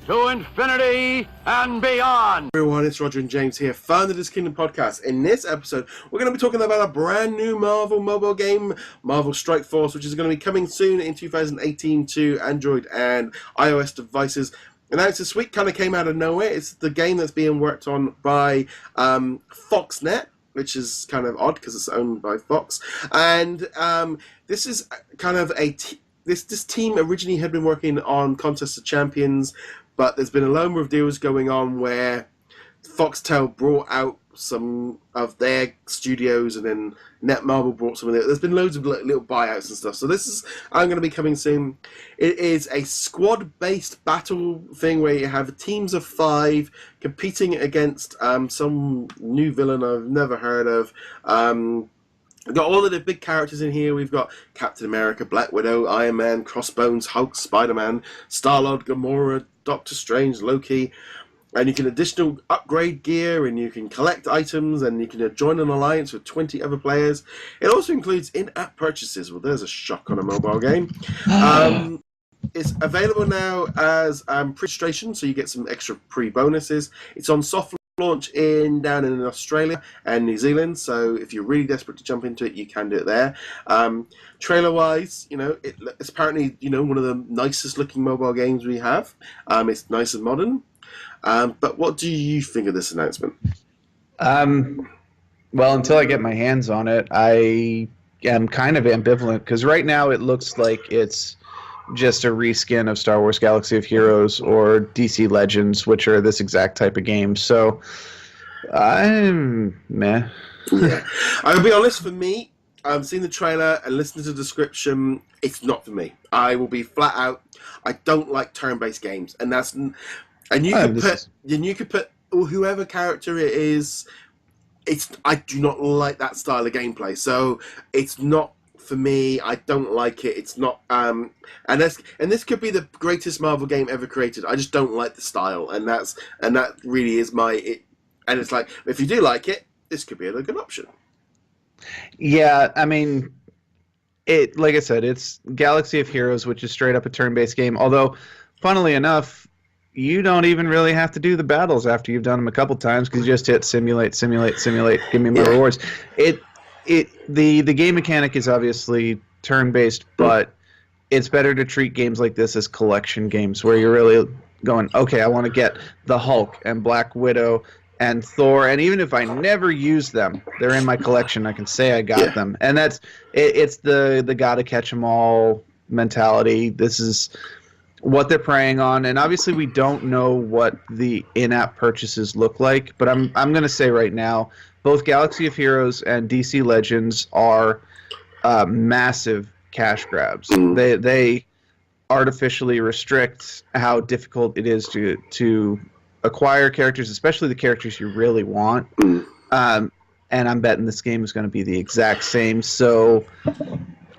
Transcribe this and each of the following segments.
to infinity and beyond. Everyone, it's Roger and James here, founder of the DisKingdom podcast. In this episode, we're going to be talking about a brand new Marvel mobile game, Marvel Strike Force, which is going to be coming soon in 2018 to Android and iOS devices. Announced this week, kind of came out of nowhere. It's the game that's being worked on by Foxnet, which is kind of odd because it's owned by Fox. And this is kind of this team originally had been working on Contest of Champions, but there's been a number of deals going on where Foxtel brought out some of their studios, and then Netmarble brought some of it. There's been loads of little buyouts and stuff. So this is going to be coming soon. It is a squad-based battle thing where you have teams of 5 competing against some new villain I've never heard of. We've got all of the big characters in here. We've got Captain America, Black Widow, Iron Man, Crossbones, Hulk, Spider-Man, Star-Lord, Gamora, Doctor Strange, Loki. And you can additional upgrade gear, and you can collect items, and you can join an alliance with 20 other players. It also includes in-app purchases. Well, there's a shock on a mobile game. It's available now as pre-registration, so you get some extra pre-bonuses. It's on soft launch down in Australia and New Zealand, so if you're really desperate to jump into it, you can do it there. Trailer-wise, it's apparently one of the nicest looking mobile games we have. It's nice and modern. But what do you think of this announcement? Well, until I get my hands on it, I am kind of ambivalent, because right now it looks like it's just a reskin of Star Wars Galaxy of Heroes or DC Legends, which are this exact type of game. So I'm meh. Yeah. I'll be honest, for me, I've seen the trailer and listened to the description. It's not for me. I will be flat out. I don't like turn-based games, and you could put whoever character it is. I do not like that style of gameplay, so it's not for me. I don't like it. It's not, and this could be the greatest Marvel game ever created. I just don't like the style, and that really is it. And it's like, if you do like it, this could be a good option. Yeah, I mean, like I said, it's Galaxy of Heroes, which is straight up a turn-based game. Although, funnily enough, you don't even really have to do the battles after you've done them a couple times, because you just hit simulate, give me my rewards. The game mechanic is obviously turn-based, but it's better to treat games like this as collection games, where you're really going, okay, I want to get the Hulk and Black Widow and Thor, and even if I never use them, they're in my collection. I can say I got them, and it's the gotta catch 'em all mentality. This is what they're preying on, and obviously we don't know what the in-app purchases look like, but I'm going to say right now, both Galaxy of Heroes and DC Legends are massive cash grabs. They artificially restrict how difficult it is to acquire characters, especially the characters you really want. And I'm betting this game is going to be the exact same, so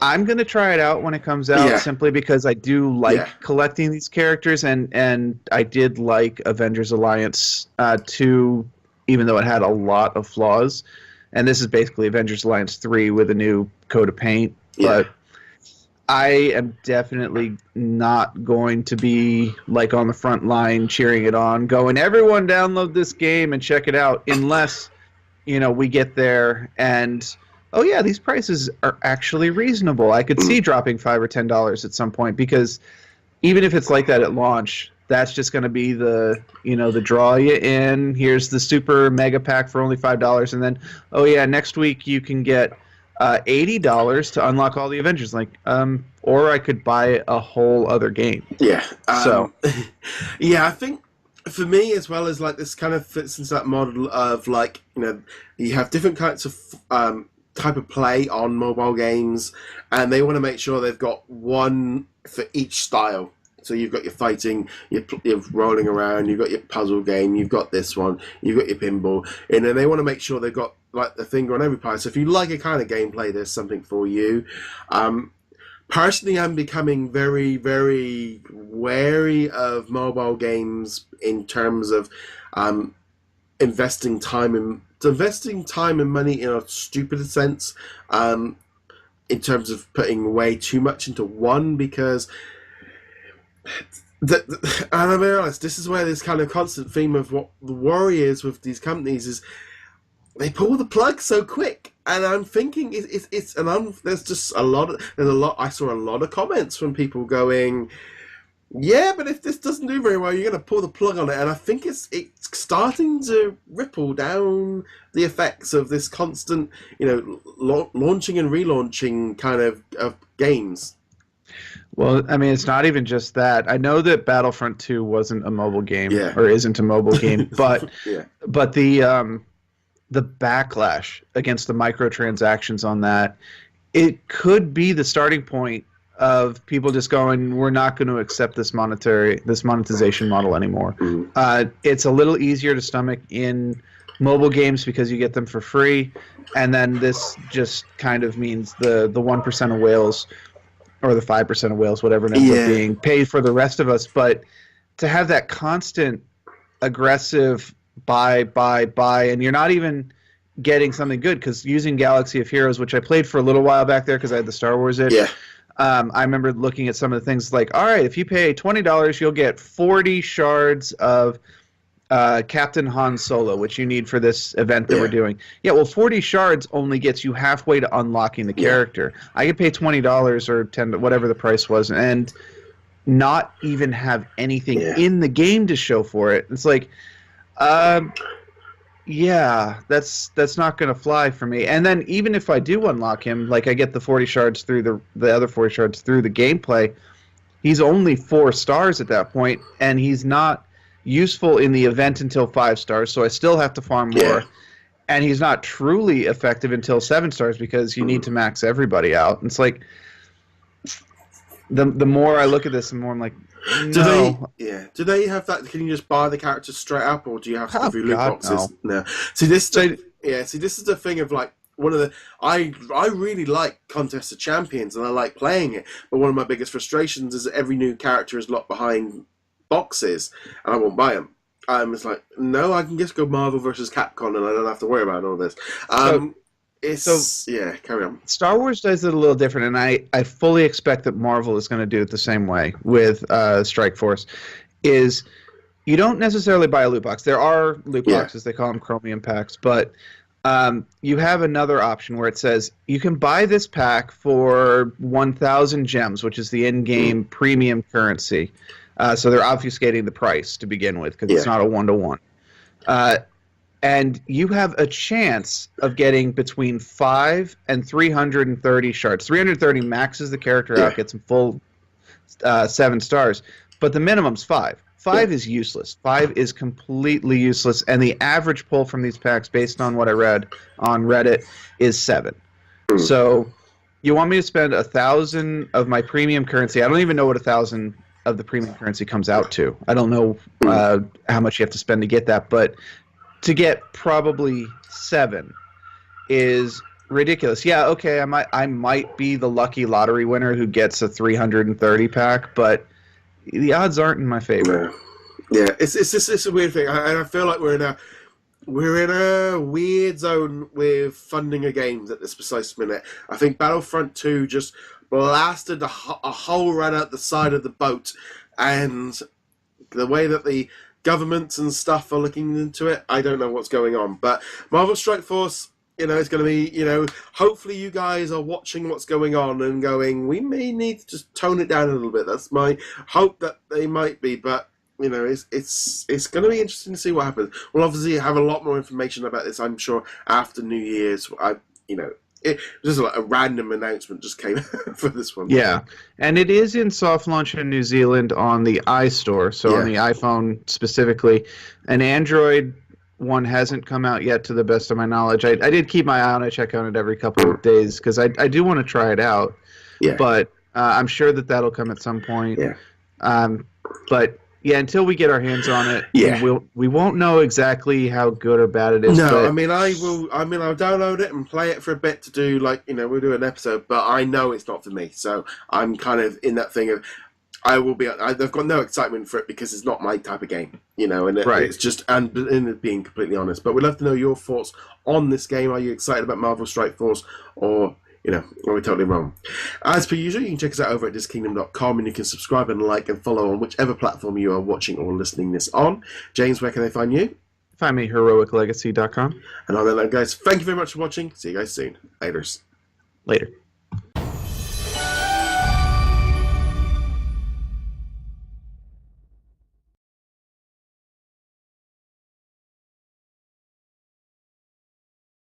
I'm going to try it out when it comes out, simply because I do like collecting these characters, and I did like Avengers Alliance 2, even though it had a lot of flaws. And this is basically Avengers Alliance 3 with a new coat of paint. But I am definitely not going to be like on the front line cheering it on, going, everyone download this game and check it out, unless we get there and, oh yeah, these prices are actually reasonable. I could see dropping $5 or $10 at some point, because even if it's like that at launch, that's just going to be the draw you in. Here's the super mega pack for only $5, and then, oh yeah, next week you can get $80 to unlock all the Avengers. Or I could buy a whole other game. Yeah. I think for me, as well as this kind of fits into that model of you have different kinds of type of play on mobile games, and they want to make sure they've got one for each style. So you've got your fighting, you're rolling around, you've got your puzzle game, you've got this one, you've got your pinball, and then they want to make sure they've got the finger on every pie. So if you like a kind of gameplay, there's something for you. Personally, I'm becoming very, very wary of mobile games in terms of investing time and money in a stupid sense, in terms of putting way too much into one, because And I'll be honest, this is where this kind of constant theme of what the worry is with these companies is they pull the plug so quick. And I'm thinking there's just there's a lot. I saw a lot of comments from people going, yeah, but if this doesn't do very well, you're going to pull the plug on it. And I think it's starting to ripple down the effects of this constant, launching and relaunching kind of games. Well, I mean, it's not even just that. I know that Battlefront 2 wasn't a mobile game, Yeah. or isn't a mobile game, but Yeah. but the backlash against the microtransactions on that, it could be the starting point of people just going, we're not going to accept this monetization model anymore. Mm. It's a little easier to stomach in mobile games because you get them for free, and then this just kind of means the 1% of whales or the 5% of whales, whatever it ends up being, paid for the rest of us. But to have that constant aggressive buy, and you're not even getting something good, because using Galaxy of Heroes, which I played for a little while back there because I had the Star Wars itch, I remember looking at some of the things like, all right, if you pay $20, you'll get 40 shards of Captain Han Solo, which you need for this event that we're doing. Yeah, well, 40 shards only gets you halfway to unlocking the character. I could pay $20 or $10, whatever the price was, and not even have anything in the game to show for it. It's like, yeah, that's not going to fly for me. And then even if I do unlock him, like I get the 40 shards through the other 40 shards through the gameplay, he's only 4 stars at that point, and he's not useful in the event until 5 stars, so I still have to farm more. And he's not truly effective until 7 stars because you need to max everybody out. And it's like, the more I look at this, the more I'm like, no. Do they have that? Can you just buy the characters straight up, or do you have to go through loot boxes? No. See this. This is the thing of like one of the. I really like Contest of Champions and I like playing it, but one of my biggest frustrations is that every new character is locked behind boxes, and I won't buy them. It's like, no, I can just go Marvel versus Capcom, and I don't have to worry about all this. Carry on. Star Wars does it a little different, and I fully expect that Marvel is going to do it the same way with Strike Force. Is you don't necessarily buy a loot box. There are loot boxes, they call them chromium packs, but you have another option where it says you can buy this pack for 1,000 gems, which is the in-game premium currency. So they're obfuscating the price to begin with because it's not a 1-to-1. And you have a chance of getting between 5 and 330 shards. 330 maxes the character out, gets them full 7 stars. But the minimum's 5. 5 is useless. 5 is completely useless. And the average pull from these packs, based on what I read on Reddit, is 7. So you want me to spend 1,000 of my premium currency. I don't even know what 1,000 of the premium currency comes out to. I don't know how much you have to spend to get that, but to get probably 7 is ridiculous. Yeah, okay, I might be the lucky lottery winner who gets a 330 pack, but the odds aren't in my favor. Yeah, it's a weird thing. I feel like we're in a weird zone with funding of games at this precise minute. I think Battlefront 2 just blasted a hole right out the side of the boat, and the way that the governments and stuff are looking into it, I don't know what's going on. But Marvel Strike Force, it's going to be, hopefully you guys are watching what's going on and going, we may need to just tone it down a little bit. That's my hope that they might be, but it's going to be interesting to see what happens. We'll obviously have a lot more information about this, I'm sure, after New Year's. It just like a random announcement just came for this one. Yeah, and it is in soft launch in New Zealand on the iStore, so on the iPhone specifically. An Android one hasn't come out yet, to the best of my knowledge. I did keep my eye on it, check on it every couple of days, because I do want to try it out. Yeah. But I'm sure that'll come at some point. Yeah. But yeah, until we get our hands on it, we won't know exactly how good or bad it is. No, but I'll download it and play it for a bit to do we'll do an episode, but I know it's not for me. So I'm kind of in that thing of I've got no excitement for it because it's not my type of game, and it's just, and being completely honest. But we'd love to know your thoughts on this game. Are you excited about Marvel Strike Force, or are we totally wrong? As per usual, you can check us out over at DisKingdom.com, and you can subscribe and like and follow on whichever platform you are watching or listening this on. James, where can they find you? Find me heroiclegacy.com. And on that note, guys, thank you very much for watching. See you guys soon. Laters. Later.